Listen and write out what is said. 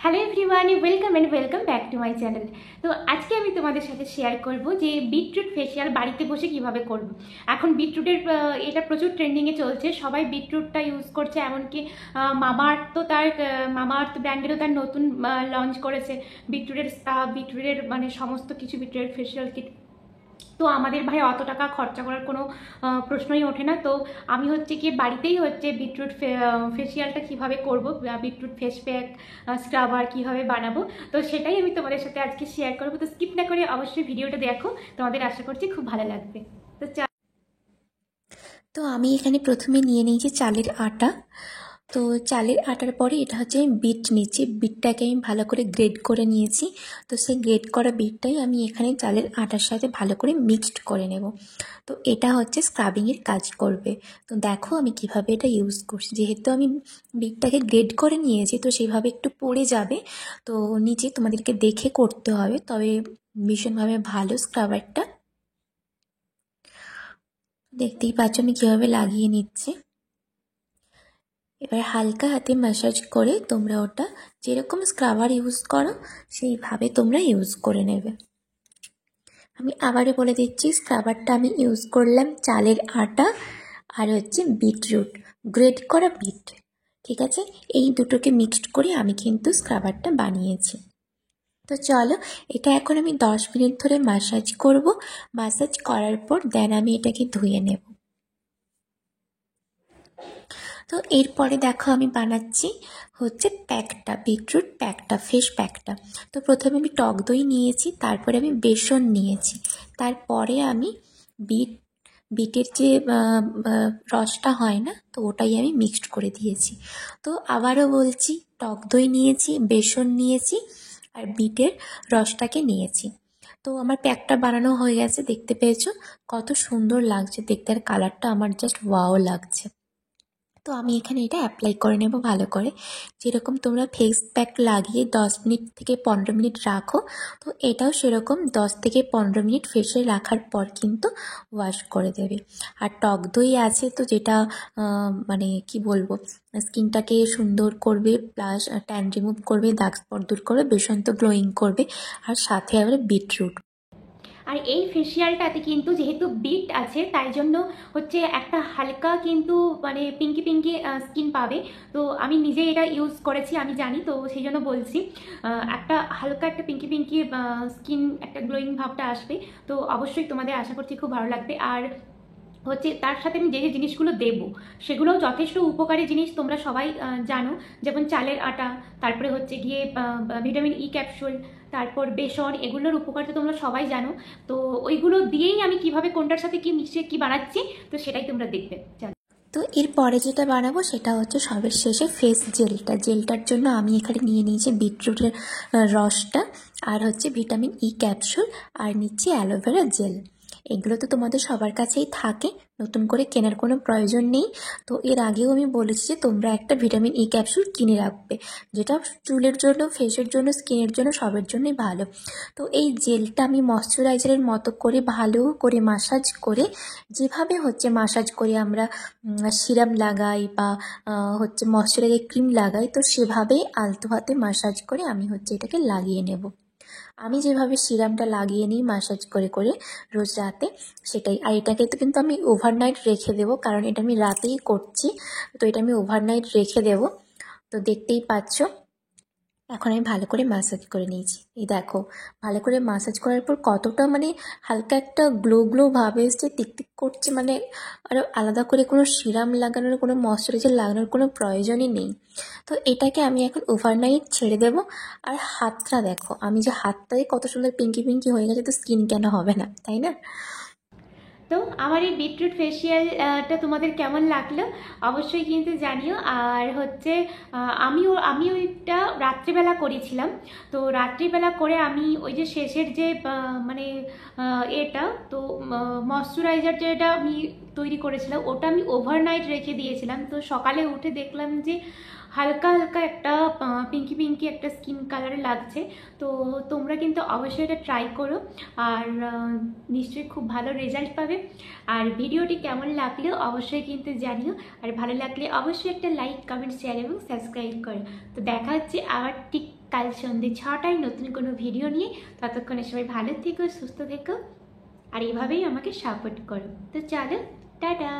Hello everyone, welcome back to my channel. তো আজকে আমি তোমাদের সাথে শেয়ার করব যে বিটরুট ফেসিয়াল বাড়িতে বসে কিভাবে করব। এখন বিটরুটের এটা প্রচুর ট্রেন্ডিংয়ে চলছে, সবাই বিটরুটটা ইউজ করছে। এমনকি মামাআর্থ ব্র্যান্ডেরও তার নতুন লঞ্চ করেছে বিটরুটের স্কাব, বিটরুটের মানে সমস্ত কিছু, বিটরুটের ফেসিয়াল কিট। তো আমাদের ভাই অত টাকা খরচা করার কোনো প্রশ্নই ওঠে না। তো আমি হচ্ছে কি বাড়িতেই হচ্ছে বিটরুট ফেসিয়ালটা কিভাবে করব, বিটরুট ফেস প্যাক, স্ক্রাবার কিভাবে বানাবো, তো সেটাই আমি তোমাদের সাথে আজকে শেয়ার করবো। তো স্কিপ না করে অবশ্যই ভিডিওটা দেখো, তোমাদের আশা করছি খুব ভালো লাগবে। তো আমি এখানে প্রথমে নিয়ে নিয়েছি চালের আটা। তো চালের আটার পরে এটা হচ্ছে আমি বিট নিচ্ছি, বিটটাকে আমি ভালো করে গ্রেড করে নিয়েছি। তো সেই গ্রেড করা বিটটাই আমি এখানে চালের আটার সাথে ভালো করে মিক্সড করে নেব। তো এটা হচ্ছে স্ক্রাবিংয়ের কাজ করবে। তো দেখো আমি কিভাবে এটা ইউজ করছি। যেহেতু আমি বিটটাকে গ্রেড করে নিয়েছি, তো সেইভাবে একটু পড়ে যাবে, তো নিচে তোমাদেরকে দেখে করতে হবে, তবে ভীষণভাবে ভালো স্ক্রাবারটা। দেখতেই পাচ্ছ আমি কীভাবে লাগিয়ে নিচ্ছি। এবার হালকা হাতে ম্যাসাজ করে তোমরা ওটা যেরকম স্ক্রাবার ইউজ করো সেইভাবে তোমরা ইউজ করে নেবে। আমি আবারও বলে দিচ্ছি, স্ক্রাবারটা আমি ইউজ করলাম চালের আটা আর হচ্ছে বিটরুট, গ্রেট করা বিট। ঠিক আছে, এই দুটোকে মিক্সড করে আমি কিন্তু স্ক্রাবারটা বানিয়েছি। তো চলো, এটা এখন আমি 10 মিনিট ধরে ম্যাসাজ করব। ম্যাসাজ করার পর দেন আমি এটাকে ধুয়ে নেব। তো এরপরে দেখো আমি বানাচ্ছি হচ্ছে প্যাকটা, বিটরুট প্যাকটা, ফেস প্যাকটা। তো প্রথমে আমি টক দই নিয়েছি, তারপরে আমি বেসন নিয়েছি, তারপরে আমি বিটের যে রসটা হয় না, তো ওটাই আমি মিক্সড করে দিয়েছি। তো আবারও বলছি, টক দই নিয়েছি, বেসন নিয়েছি, আর বিটের রসটাকে নিয়েছি। তো আমার প্যাকটা বানানো হয়ে গেছে, দেখতে পেয়েছো কত সুন্দর লাগছে দেখতে, আর কালারটা আমার জাস্ট ওয়াও লাগছে। তো আমি এখানে এটা অ্যাপ্লাই করে নেব ভালো করে। যেরকম তোমরা ফেস প্যাক লাগিয়ে 10 মিনিট থেকে 15 মিনিট রাখো, তো এটাও সেরকম 10 থেকে 15 মিনিট ফেসে রাখার পর কিন্তু ওয়াশ করে দেবে। আর টক দই আছে, তো যেটা মানে কি বলবো, স্কিনটাকে সুন্দর করবে, প্লাস ট্যান রিমুভ করবে, দাগ স্পট দূর করবে, বেসন তো গ্লোয়িং করবে, আর সাথে আবার বিটরুট। আর এই ফেসিয়ালটাতে কিন্তু যেহেতু বিট আছে, তাই জন্য হচ্ছে একটা হালকা কিন্তু মানে পিঙ্কি স্কিন পাবে। তো আমি নিজে এটা ইউজ করেছি, আমি জানি, তো সেই জন্য বলছি একটা হালকা একটা পিঙ্কি স্কিন, একটা গ্লোয়িং ভাবটা আসবে। তো অবশ্যই তোমাদের আশা করছি খুব ভালো লাগবে। আর হচ্ছে তার সাথে আমি যে যে জিনিসগুলো দেবো সেগুলোও যথেষ্ট উপকারী জিনিস, তোমরা সবাই জানো। যেমন চালের আটা, তারপরে হচ্ছে গিয়ে ভিটামিন ই ক্যাপসুল, তারপর বেসন, এগুলোর উপকারিতা তোমরা সবাই জানো। তো ওইগুলো দিয়েই আমি কিভাবে কোনটার সাথে কি মিশিয়ে কি বানাচ্ছি, তো সেটাই তোমরা দেখবে। তো এরপরে যেটা বানাবো সেটা হচ্ছে সবের শেষে ফেস জেলটার জন্য আমি এখানে নিয়ে নিয়েছি বিটরুটের রসটা, আর হচ্ছে ভিটামিন ই ক্যাপসুল, আর নিচ্ছি অ্যালোভেরা জেল। এগুলো তো তোমাদের সবার কাছেই থাকে, নতুন করে কেনার কোনো প্রয়োজন নেই। তো এর আগেও আমি বলেছি যে তোমরা একটা ভিটামিন ই ক্যাপসুল কিনে রাখবে, যেটা চুলের জন্য, ফেসের জন্য, স্কিনের জন্য, সবের জন্যই ভালো। তো এই জেলটা আমি ময়শ্চারাইজারের মতো করে ভালো করে মাসাজ করে, যেভাবে হচ্ছে মাসাজ করে আমরা সিরাম লাগাই বা হচ্ছে ময়শ্চারাইজার ক্রিম লাগাই, তো সেভাবেই আলতো হাতে মাসাজ করে আমি হচ্ছে এটাকে লাগিয়ে নেব। আমি যেভাবে সিরামটা লাগিয়ে নিই মাসাজ করে করে রোজ রাতে, সেটাই। আর এটাকে তো কিন্তু আমি ওভারনাইট রেখে দেবো, কারণ এটা আমি রাতেই করছি, তো এটা আমি ওভারনাইট রেখে দেবো। তো দেখতেই পাচ্ছ এখন আমি ভালো করে ম্যাসাজ করে নিয়েছি। এই দেখো, ভালো করে ম্যাসাজ করার পর কতটা মানে হালকা একটা গ্লো ভাব এসছে, টিকটিক করছে, মানে আর আলাদা করে কোনো সিরাম লাগানোর, কোনো ময়শ্চারাইজার লাগানোর কোনো প্রয়োজনই নেই। তো এটাকে আমি এখন ওভারনাইট ছেড়ে দেবো। আর হাতটা দেখো, আমি যে হাতটাই কত সুন্দর পিঙ্কি হয়ে গেছে, তো স্কিন কেন হবে না, তাই না? তো আমার এই বিটরুট ফেসিয়ালটা তোমাদের কেমন লাগলো অবশ্যই কিন্তু জানিও। আর হচ্ছে আমি ওইটা রাত্রিবেলা করেছিলাম। তো রাত্রিবেলা করে আমি ওই যে শেষের যে মানে এটা তো ময়শ্চারাইজার যেটা আমি তৈরি করেছিলাম, ওটা আমি ওভারনাইট রেখে দিয়েছিলাম। তো সকালে উঠে দেখলাম যে হালকা একটা পিঙ্কি একটা স্কিন কালারে লাগছে। তো তোমরা কিন্তু অবশ্যই এটা ট্রাই করো, আর নিশ্চয়ই খুব ভালো রেজাল্ট পাবে। আর ভিডিওটি কেমন লাগলো অবশ্যই কিন্তু জানিও। আর ভালো লাগলে অবশ্যই একটা লাইক, কমেন্ট, শেয়ার এবং সাবস্ক্রাইব করো। তো দেখা হচ্ছে আবার ঠিক কাল সন্ধ্যে 6টায় নতুন কোনো ভিডিও নিয়ে। ততক্ষণে সবাই ভালো থেকো, সুস্থ থেকো, আর এইভাবেই আমাকে সাপোর্ট করো। তো চলো, টাটা।